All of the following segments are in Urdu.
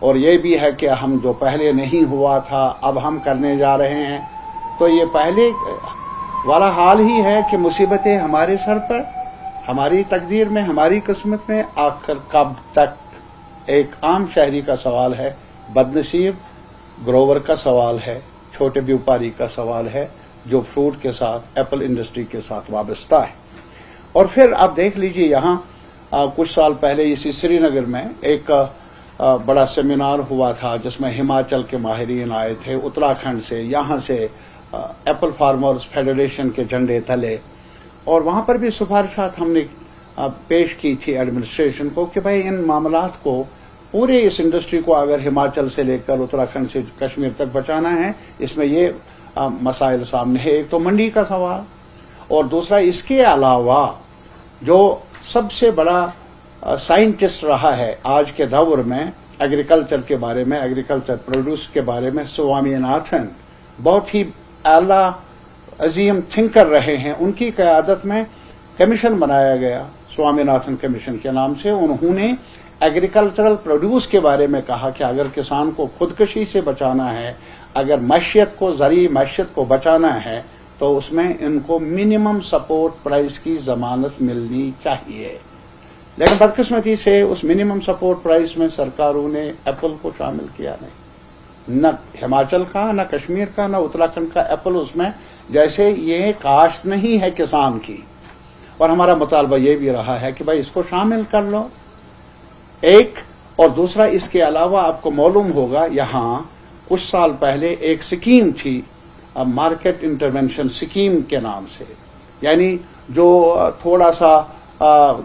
اور یہ بھی ہے کہ ہم جو پہلے نہیں ہوا تھا اب ہم کرنے جا رہے ہیں. تو یہ پہلے والا حال ہی ہے کہ مصیبتیں ہمارے سر پر، ہماری تقدیر میں، ہماری قسمت میں آخر کب تک. ایک عام شہری کا سوال ہے، بد نصیب گروور کا سوال ہے، چھوٹے بیوپاری کا سوال ہے جو فروٹ کے ساتھ، ایپل انڈسٹری کے ساتھ وابستہ ہے. اور پھر آپ دیکھ لیجئے یہاں کچھ سال پہلے اسی سری نگر میں ایک بڑا سیمینار ہوا تھا جس میں ہماچل کے ماہرین آئے تھے، اتراکھنڈ سے، یہاں سے ایپل فارمرز فیڈریشن کے جھنڈے تلے، اور وہاں پر بھی سفارشات ہم نے پیش کی تھی ایڈمنسٹریشن کو کہ بھائی ان معاملات کو، پورے اس انڈسٹری کو اگر ہماچل سے لے کر اتراکھنڈ سے کشمیر تک بچانا ہے، اس میں یہ مسائل سامنے ہے. ایک تو منڈی کا سوال، اور دوسرا اس کے علاوہ جو سب سے بڑا سائنٹسٹ رہا ہے آج کے دور میں ایگریکلچر کے بارے میں، ایگریکلچر پروڈیوس کے بارے میں، سوامی ناتھن، بہت ہی اعلیٰ عظیم تھنکر رہے ہیں. ان کی قیادت میں کمیشن بنایا گیا سوامی ناتھن کمیشن کے نام سے. انہوں نے ایگریکلچرل پروڈیوس کے بارے میں کہا کہ اگر کسان کو خودکشی سے بچانا ہے، اگر معیشت کو، زرعی معیشت کو بچانا ہے، تو اس میں ان کو منیمم سپورٹ پرائس کی ضمانت ملنی چاہیے. لیکن بدقسمتی سے اس منیمم سپورٹ پرائس میں سرکاروں نے ایپل کو شامل کیا نہیں، نہ ہماچل کا، نہ کشمیر کا، نہ اتراکھنڈ کا ایپل اس میں، جیسے یہ کاشت نہیں ہے کسان کی. اور ہمارا مطالبہ یہ بھی رہا ہے کہ بھائی اس کو شامل کر لو. ایک اور دوسرا، اس کے علاوہ آپ کو معلوم ہوگا یہاں کچھ سال پہلے ایک سکیم تھی، مارکیٹ انٹرونشن سکیم کے نام سے، یعنی جو تھوڑا سا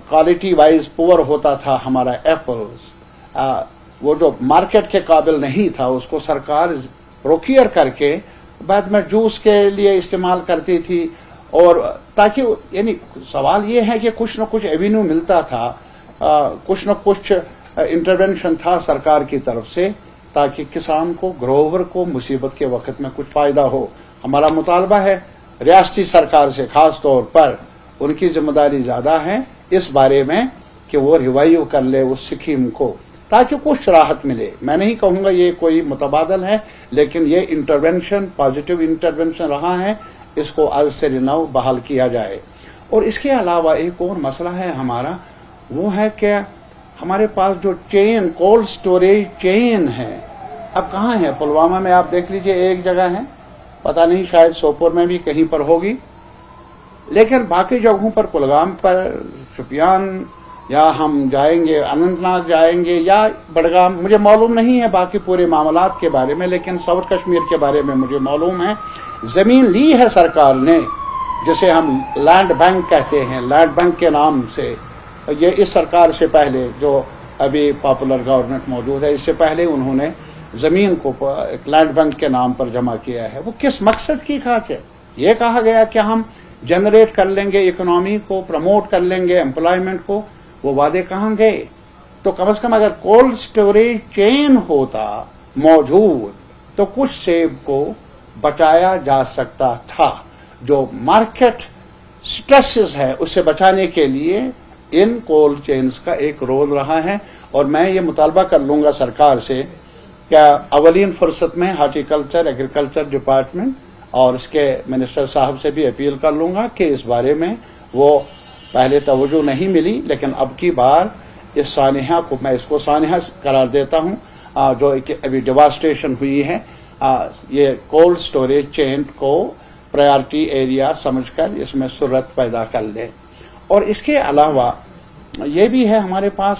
کوالٹی وائز پور ہوتا تھا ہمارا ایپلز، وہ جو مارکیٹ کے قابل نہیں تھا، اس کو سرکار پروکیئر کر کے بعد میں جوس کے لیے استعمال کرتی تھی. اور تاکہ یعنی سوال یہ ہے کہ کچھ نہ کچھ ایوینیو ملتا تھا، کچھ نہ کچھ انٹرونشن تھا سرکار کی طرف سے، تاکہ کسان کو، گروور کو مصیبت کے وقت میں کچھ فائدہ ہو. ہمارا مطالبہ ہے ریاستی سرکار سے، خاص طور پر ان کی ذمہ داری زیادہ ہے اس بارے میں کہ وہ ریوائیو کر لے اس سکیم کو تاکہ کچھ راحت ملے. میں نہیں کہوں گا یہ کوئی متبادل ہے، لیکن یہ انٹرونشن، پازیٹیو انٹرونشن رہا ہے، اس کو از سے نو بحال کیا جائے. اور اس کے علاوہ ایک اور مسئلہ ہے ہمارا، وہ ہے کہ ہمارے پاس جو چین، کولڈ سٹوریج چین ہے، اب کہاں ہے؟ پلوامہ میں آپ دیکھ لیجئے ایک جگہ ہے، پتہ نہیں شاید سوپور میں بھی کہیں پر ہوگی، لیکن باقی جگہوں پر، کلگام پر، شوپیان، یا ہم جائیں گے اننت ناگ جائیں گے یا بڑگام، مجھے معلوم نہیں ہے باقی پورے معاملات کے بارے میں، لیکن ساؤتھ کشمیر کے بارے میں مجھے معلوم ہے. زمین لی ہے سرکار نے، جسے ہم لینڈ بینک کہتے ہیں، لینڈ بینک کے نام سے. یہ اس سرکار سے پہلے، جو ابھی پاپولر گورنمنٹ موجود ہے، اس سے پہلے انہوں نے زمین کو ایک لینڈ بینک کے نام پر جمع کیا ہے. وہ کس مقصد کی خاطر؟ یہ کہا گیا کہ ہم جنریٹ کر لیں گے اکنامی کو، پروموٹ کر لیں گے امپلائمنٹ کو. وہ وعدے کہاں گئے؟ تو کم از کم اگر کولڈ سٹوریج چین ہوتا موجود تو کچھ سیب کو بچایا جا سکتا تھا. جو مارکیٹ سٹریسز ہے اسے بچانے کے لیے ان کولڈ چینز کا ایک رول رہا ہے. اور میں یہ مطالبہ کر لوں گا سرکار سے کہ اولین فرصت میں ہارٹیکلچر، ایگریکلچر ڈپارٹمنٹ اور اس کے منسٹر صاحب سے بھی اپیل کر لوں گا کہ اس بارے میں، وہ پہلے توجہ نہیں ملی، لیکن اب کی بار اس سانحہ کو، میں اس کو سانحہ قرار دیتا ہوں جو ابھی ڈیواسٹیشن ہوئی ہے، یہ کولڈ سٹوریج چین کو پرائرٹی ایریا سمجھ کر اس میں سرعت پیدا کر لے. اور اس کے علاوہ یہ بھی ہے ہمارے پاس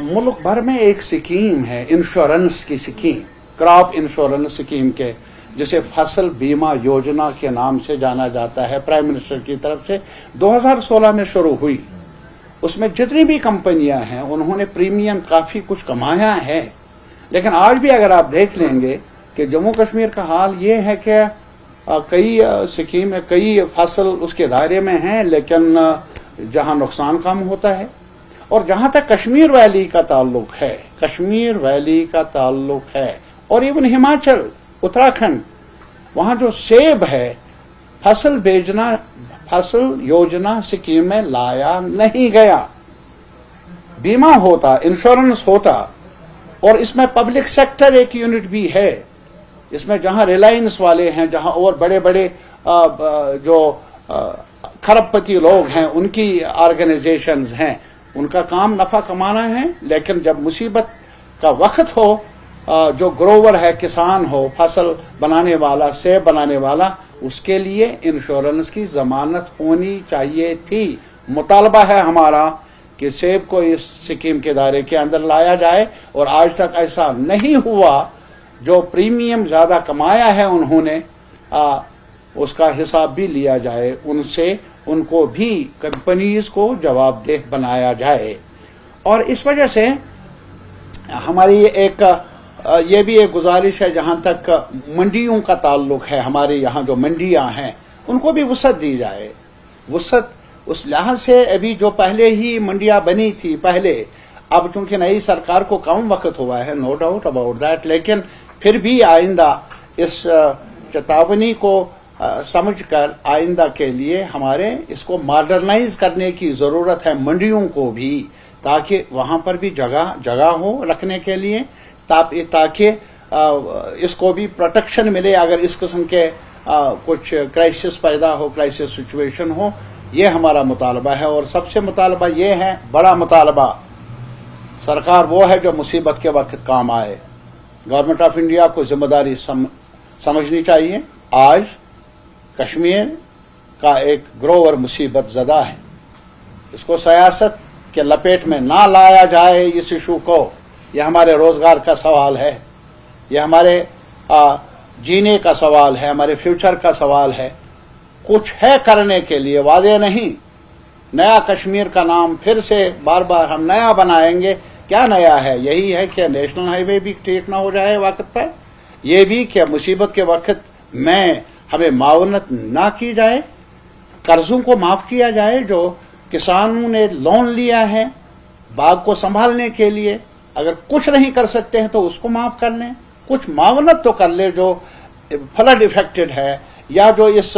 ملک بھر میں ایک سکیم ہے، انشورنس کی سکیم، کراپ انشورنس سکیم کے، جسے فصل بیمہ یوجنا کے نام سے جانا جاتا ہے، پرائم منسٹر کی طرف سے 2016 میں شروع ہوئی. اس میں جتنی بھی کمپنیاں ہیں انہوں نے پریمیم کافی کچھ کمایا ہے. لیکن آج بھی اگر آپ دیکھ لیں گے کہ جموں کشمیر کا حال یہ ہے کہ کئی سکیم، کئی فصل اس کے دائرے میں ہیں، لیکن جہاں نقصان کم ہوتا ہے. اور جہاں تک کشمیر ویلی کا تعلق ہے، کشمیر ویلی کا تعلق ہے، اور ایون ہماچل، اتراکھنڈ، وہاں جو سیب ہے، فصل بیچنا، فصل یوجنا سکیم میں لایا نہیں گیا. بیمہ ہوتا، انشورنس ہوتا اور اس میں پبلک سیکٹر ایک یونٹ بھی ہے، اس میں جہاں ریلائنس والے ہیں، جہاں اور بڑے بڑے جو کھرب پتی لوگ ہیں ان کی آرگنائزیشنز ہیں، ان کا کام نفع کمانا ہے، لیکن جب مصیبت کا وقت ہو، جو گروور ہے، کسان ہو، فصل بنانے والا، سیب بنانے والا، اس کے لیے انشورنس کی ضمانت ہونی چاہیے تھی۔ مطالبہ ہے ہمارا کہ سیب کو اس سکیم کے دائرے کے اندر لایا جائے، اور آج تک ایسا نہیں ہوا۔ جو پریمیم زیادہ کمایا ہے انہوں نے، اس کا حساب بھی لیا جائے ان سے، ان کو بھی کمپنیز کو جواب دہ بنایا جائے۔ اور اس وجہ سے ہماری یہ بھی ایک گزارش ہے، جہاں تک منڈیوں کا تعلق ہے، ہمارے یہاں جو منڈیاں ہیں ان کو بھی وسعت دی جائے۔ وسعت اس لحاظ سے ابھی جو پہلے ہی منڈیاں بنی تھی پہلے، اب چونکہ نئی سرکار کو کم وقت ہوا ہے، نو ڈاؤٹ اباؤٹ دیٹ، لیکن پھر بھی آئندہ اس چیتاونی کو سمجھ کر آئندہ کے لیے ہمارے اس کو ماڈرنائز کرنے کی ضرورت ہے، منڈیوں کو بھی، تاکہ وہاں پر بھی جگہ ہو رکھنے کے لیے، تاکہ اس کو بھی پروٹیکشن ملے اگر اس قسم کے کچھ کرائسس پیدا ہو، کرائسس سچویشن ہو۔ یہ ہمارا مطالبہ ہے، اور سب سے مطالبہ یہ ہے، بڑا مطالبہ، سرکار وہ ہے جو مصیبت کے وقت کام آئے۔ گورنمنٹ آف انڈیا کو ذمہ داری سمجھنی چاہیے۔ آج کشمیر کا ایک گروور مصیبت زدہ ہے، اس کو سیاست کے لپیٹ میں نہ لایا جائے۔ اس ایشو کو، یہ ہمارے روزگار کا سوال ہے، یہ ہمارے جینے کا سوال ہے، ہمارے فیوچر کا سوال ہے۔ کچھ ہے کرنے کے لیے، وعدے نہیں۔ نیا کشمیر کا نام پھر سے بار بار ہم نیا بنائیں گے، کیا نیا ہے؟ یہی ہے کہ نیشنل ہائی وے بھی ٹھیک نہ ہو جائے وقت پر، یہ بھی کہ مصیبت کے وقت میں ہمیں معاونت نہ کی جائے، قرضوں کو معاف کیا جائے جو کسانوں نے لون لیا ہے باغ کو سنبھالنے کے لیے۔ اگر کچھ نہیں کر سکتے ہیں تو اس کو معاف کر لیں، کچھ معاونت تو کر لیں جو فلڈ افیکٹڈ ہے، یا جو اس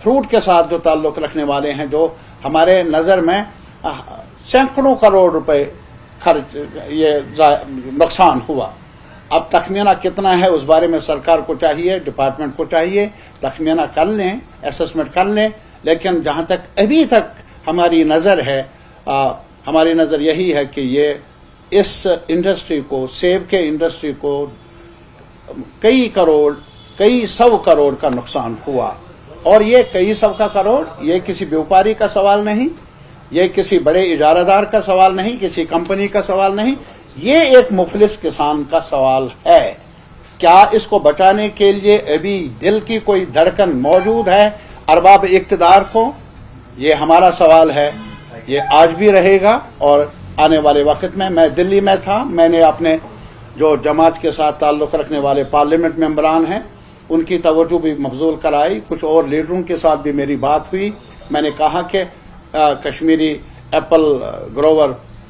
فروٹ کے ساتھ جو تعلق رکھنے والے ہیں، جو ہمارے نظر میں سینکڑوں کروڑ روپے خرچ، یہ نقصان ہوا۔ اب تخمینہ کتنا ہے اس بارے میں سرکار کو چاہیے، ڈپارٹمنٹ کو چاہیے تخمینہ کر لیں، اسسمنٹ کر لیں۔ لیکن جہاں تک ابھی تک ہماری نظر ہے، ہماری نظر یہی ہے کہ یہ اس انڈسٹری کو، سیب کے انڈسٹری کو کئی سو کروڑ کا نقصان ہوا۔ اور یہ کئی سو کا کروڑ، یہ کسی بیوپاری کا سوال نہیں، یہ کسی بڑے اجارہ دار کا سوال نہیں، کسی کمپنی کا سوال نہیں، یہ ایک مفلس کسان کا سوال ہے۔ کیا اس کو بچانے کے لیے ابھی دل کی کوئی دھڑکن موجود ہے ارباب اقتدار کو؟ یہ ہمارا سوال ہے، یہ آج بھی رہے گا اور آنے والے وقت میں۔ میں دلی میں تھا، میں نے اپنے جو جماعت کے ساتھ تعلق رکھنے والے پارلیمنٹ ممبران ہیں ان کی توجہ بھی مبذول کرائی، کچھ اور لیڈروں کے ساتھ بھی میری بات ہوئی۔ میں نے کہا کہ کشمیری ایپل گروور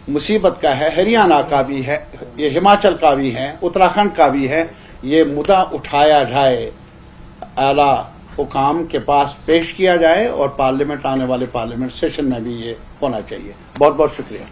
مصیبت کا ہے، ہریانہ کا بھی ہے، یہ ہماچل کا بھی ہے، اتراکھنڈ کا بھی ہے، یہ مدعا اٹھایا جائے، اعلیٰ حکام کے پاس پیش کیا جائے، اور پارلیمنٹ، آنے والے پارلیمنٹ سیشن میں بھی یہ ہونا چاہیے۔ بہت بہت شکریہ۔